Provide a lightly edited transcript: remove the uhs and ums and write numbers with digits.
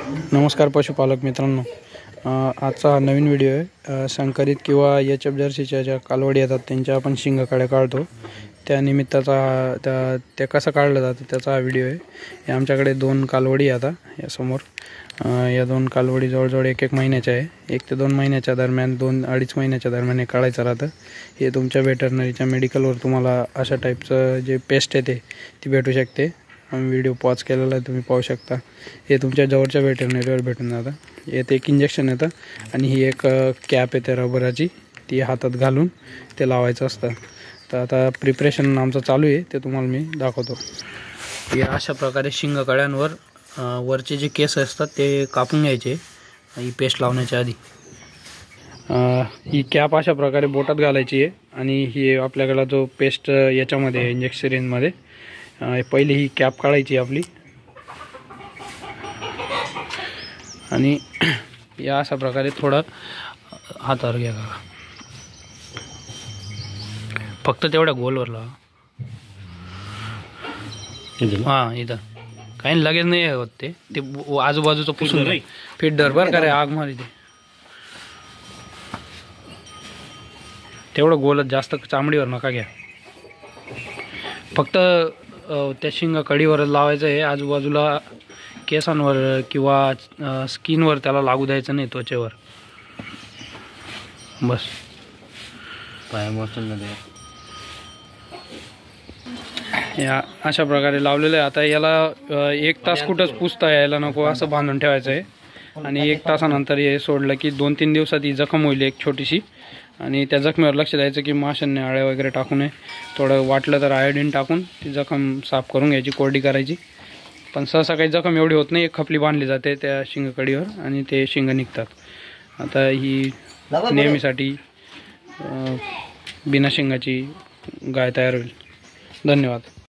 नमस्कार पशुपालक मित्रांनो, आजचा हा नवीन व्हिडिओ आहे। संकरित किंवा एच-एफ जर्सीच्या ज्या कालवडी येतात त्यांच्या आपण शिंगकाड्या काढतो, त्या निमित्ताचा ते कसं काढलं जातं त्याचा हा व्हिडिओ आहे। हे आमच्याकडे 2 कालवडी आता या समोर, या 2 कालवडी जवळजवळ 1-1 महिन्याच्या आहे। 1 ते 2 महिन्याच्या दरम्यान 2-2.5 महिन्याच्या दरम्यान हे काढायचं राहतं। हे तुमच्या वेटरनरीच्या मेडिकलवर तुम्हाला अशा टाईपचं जे पेस्ट येते ती भेटू शकते। व्हिडिओ पॉज केलेला आहे, तुम्ही पाहू शकता। हे तुमच्या जवळच्या वेटरनरीवर भेटून जातं। यात एक इंजेक्शन येतं आणि ही एक कॅप येते रबराची, ती हातात घालून ते लावायचं असतं। तर आता प्रिपरेशन आमचं चालू आहे, ते तुम्हाला मी दाखवतो। या अशा प्रकारे शिंगकड्यांवर वरचे जे केस असतात ते कापून घ्यायचे ही पेस्ट लावण्याच्या आधी। ही कॅप अशा प्रकारे बोटात घालायची आहे आणि ही आपल्याकडे जो पेस्ट याच्यामध्ये इंजेक्शन सिरिंजमध्ये पहिले ही कॅप काढायची आपली आणि या अशा प्रकारे थोडं हातावर घ्या, फक्त तेवढ्या गोलवर लावा। हां, इथं काही लगेच नाही होत, ते आजूबाजूचं पुसून फिट धर बरं का रे, आग मारी ते तेवढं गोलच, जास्त चामडीवर नका घ्या। फक्त त्या शिंगकडीवर लावायचं आहे, आजूबाजूला केसांवर किंवा स्किनवर त्याला लागू द्यायचं नाही, त्वचेवर बस। या अशा प्रकारे लावलेलं आहे। आता याला 1 तास कुठंच पुसता यायला नको, असं बांधून ठेवायचं आहे आणि 1 तासानंतर हे सोडलं की 2-3 दिवसात ही जखम होईल एक छोटीशी। आणि त्या जखमेवर लक्ष द्यायचं की माशांनी आळ्या वगैरे टाकू नये। थोडं वाटलं तर आयोडीन टाकून ती जखम साफ करून घ्यायची, कोरडी करायची। पण सहसा काही जखम एवढी होत नाही, एक खपली बांधली जाते त्या शिंगकडीवर आणि ते शिंग निघतात। आता ही नेहमीसाठी बिना शिंगाची गाय तयार होईल। धन्यवाद।